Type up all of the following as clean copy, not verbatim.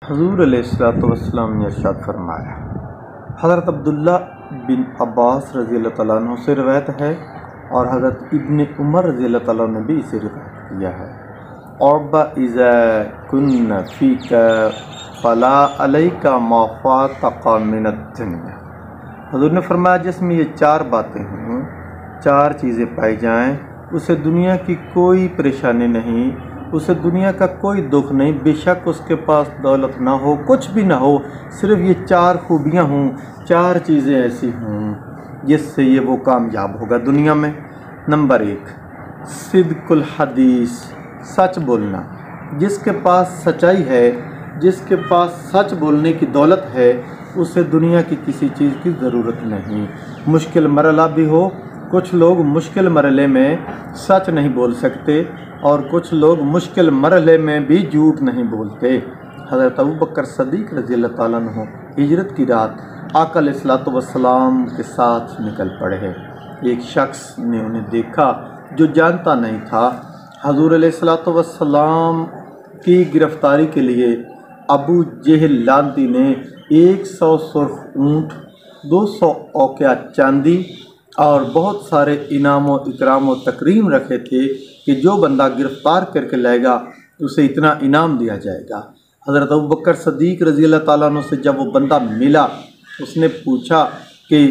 हुज़ूर अलैहिस्सलातु वस्सलाम ने इरशाद फरमाया। हज़रत अब्दुल्ला बिन अब्बास रज़ियल्लाहु तआला अन्हु से रिवायत है और हज़रत इब्न उमर रज़ियल्लाहु तआला ने भी इसे रिवायत किया है। औबा इज़ा कुन्न फ़ीका फ़ला अलैका मा फ़ातका मिनद दुनिया। हुज़ूर ने फरमाया जिसमें ये चार बातें हों, चार चीज़ें पाई जाएँ, उसे दुनिया की कोई परेशानी नहीं, उसे दुनिया का कोई दुख नहीं। बेशक उसके पास दौलत ना हो, कुछ भी ना हो, सिर्फ ये चार खूबियाँ हों, चार चीज़ें ऐसी हों जिससे ये वो कामयाब होगा दुनिया में। नंबर 1, सिद्कुल हदीस, सच बोलना। जिसके पास सच्चाई है, जिसके पास सच बोलने की दौलत है, उसे दुनिया की किसी चीज़ की ज़रूरत नहीं। मुश्किल मरला भी हो, कुछ लोग मुश्किल मरले में सच नहीं बोल सकते और कुछ लोग मुश्किल मरले में भी झूठ नहीं बोलते। हज़रत अबू बकर सदीक़ रज़ियल्लाहु तआला अन्हु हिजरत की रात आका अलैहिस्सलातु वस्सलाम के साथ निकल पड़े हैं। एक शख्स ने उन्हें देखा जो जानता नहीं था। हुज़ूर अलैहिस्सलातु वस्सलाम की गिरफ्तारी के लिए अबू जहल लांती ने 100 सुर्ख ऊँट, 200 औकिया चांदी और बहुत सारे इनाम व इकराम व तकरीम रखे थे कि जो बंदा गिरफ़्तार करके लाएगा उसे इतना इनाम दिया जाएगा। हज़रत अबू बकर सदीक़ रज़ियल्लाहु तआला अन्हु से जब वो बंदा मिला, उसने पूछा कि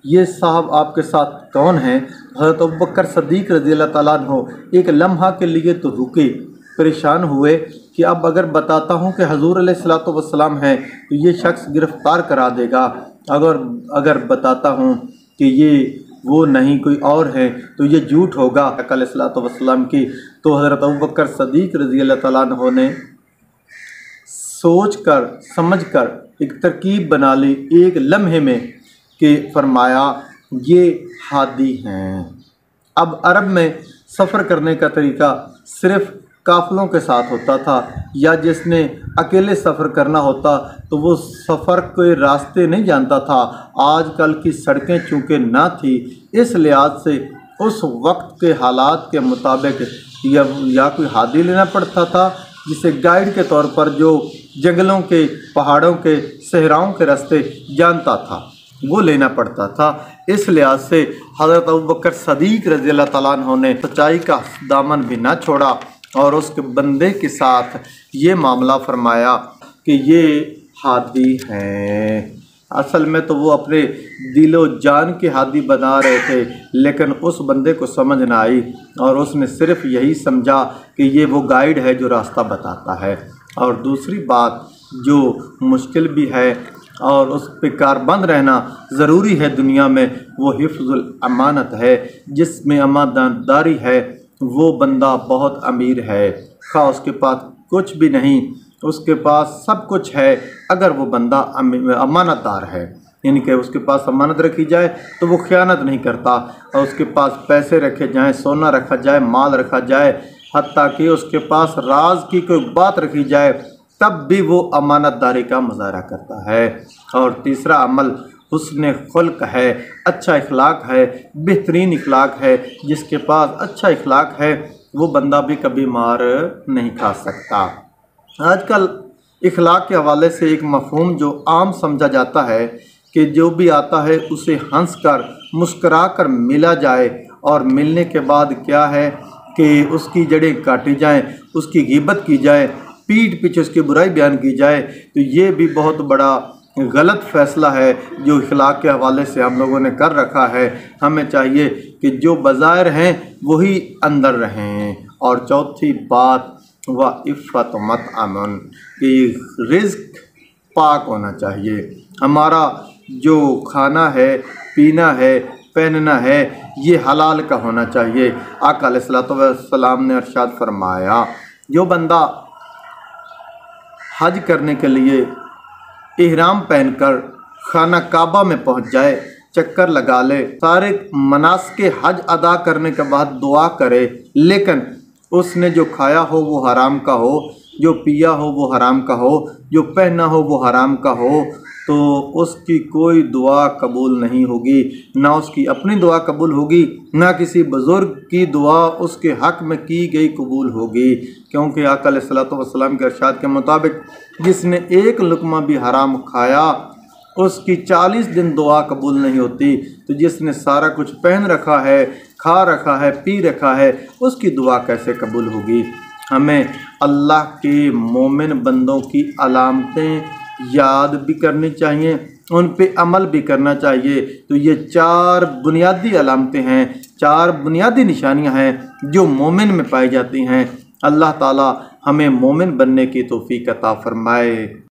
ये साहब आपके साथ कौन हैं? हज़रत अबू बकर सदीक़ रज़ियल्लाहु तआला अन्हु एक लम्हा के लिए तो रुके, परेशान हुए कि अब अगर बताता हूँ कि हुज़ूर अलैहिस्सलातु वस्सलाम हैं तो ये शख्स गिरफ़्तार करा देगा, अगर बताता हूँ कि ये वो नहीं कोई और है तो ये झूठ होगा अलैहिस्सलातु वस्सलाम की। तो हज़रत अबू बकर सदीक़ रज़ियल्लाहु तआला अन्हु ने सोच कर समझ कर एक तरकीब बना ली एक लम्हे में कि फरमाया ये हादी हैं। अब अरब में सफ़र करने का तरीका सिर्फ़ काफ़िलों के साथ होता था, या जिसने अकेले सफ़र करना होता तो वो सफ़र के रास्ते नहीं जानता था। आजकल की सड़कें चूँकि ना थी, इस लिहाज से उस वक्त के हालात के मुताबिक या कोई हादी लेना पड़ता था जिसे गाइड के तौर पर जो जंगलों के, पहाड़ों के, सहराओं के रास्ते जानता था वो लेना पड़ता था। इस लिहाज से हज़रत अबू बकर सदीक़ रज़ियल्लाहु तआला अन्हु ने सच्चाई का दामन भी ना छोड़ा और उसके बंदे के साथ ये मामला फरमाया कि ये हादी हैं। असल में तो वो अपने दिलो जान के हादी बना रहे थे, लेकिन उस बंदे को समझ ना आई और उसने सिर्फ यही समझा कि ये वो गाइड है जो रास्ता बताता है। और दूसरी बात जो मुश्किल भी है और उस पर कारबंद रहना ज़रूरी है दुनिया में, वो हिफ्ज़ुल अमानत है। जिसमें अमानतदारी है वो बंदा बहुत अमीर है, खा उसके पास कुछ भी नहीं, उसके पास सब कुछ है। अगर वो बंदा अमानतदार है, यानी कि उसके पास अमानत रखी जाए तो वो ख़यानत नहीं करता, और उसके पास पैसे रखे जाएं, सोना रखा जाए, माल रखा जाए, हत्ता कि उसके पास राज की कोई बात रखी जाए तब भी वो अमानतदारी का मुज़ाहरा करता है। और तीसरा अमल हुस्न खुल्क है, अच्छा इखलाक है, बेहतरीन इखलाक है। जिसके पास अच्छा इखलाक है वो बंदा भी कभी मार नहीं खा सकता। आजकल इखलाक के हवाले से एक मफ़हूम जो आम समझा जाता है कि जो भी आता है उसे हंस कर मुस्करा कर मिला जाए, और मिलने के बाद क्या है कि उसकी जड़ें काटी जाएं, उसकी ग़ीबत की जाए, पीठ पीछे उसकी बुराई बयान की जाए, तो ये भी बहुत बड़ा गलत फ़ैसला है जो इखलाक के हवाले से हम लोगों ने कर रखा है। हमें चाहिए कि जो बाज़ाहिर हैं वही अंदर रहें। और चौथी बात व इफ़्फ़त मत अमन, कि रिज़्क़ पाक होना चाहिए। हमारा जो खाना है, पीना है, पहनना है, ये हलाल का होना चाहिए। आका अलैहिस्सलातु वस्सलाम ने इरशाद फरमाया, जो बंदा हज करने के लिए इहराम पहनकर खाना काबा में पहुंच जाए, चक्कर लगा ले, सारे मनासिक हज अदा करने के बाद दुआ करे, लेकिन उसने जो खाया हो वो हराम का हो, जो पिया हो वो हराम का हो, जो पहना हो वो हराम का हो, तो उसकी कोई दुआ कबूल नहीं होगी, ना उसकी अपनी दुआ कबूल होगी, ना किसी बुज़ुर्ग की दुआ उसके हक़ में की गई कबूल होगी। क्योंकि आका अलैहिस्सलातु वस्सलाम के इरशाद के मुताबिक जिसने एक लुक़मा भी हराम खाया उसकी 40 दिन दुआ कबूल नहीं होती। तो जिसने सारा कुछ पहन रखा है, खा रखा है, पी रखा है, उसकी दुआ कैसे कबूल होगी। हमें अल्लाह के मोमिन बंदों की अलामतें याद भी करनी चाहिए, उन पे अमल भी करना चाहिए। तो ये 4 बुनियादी अलामतें हैं, 4 बुनियादी निशानियां हैं जो मोमिन में पाई जाती हैं। अल्लाह ताला हमें मोमिन बनने की तौफीक अता फरमाए।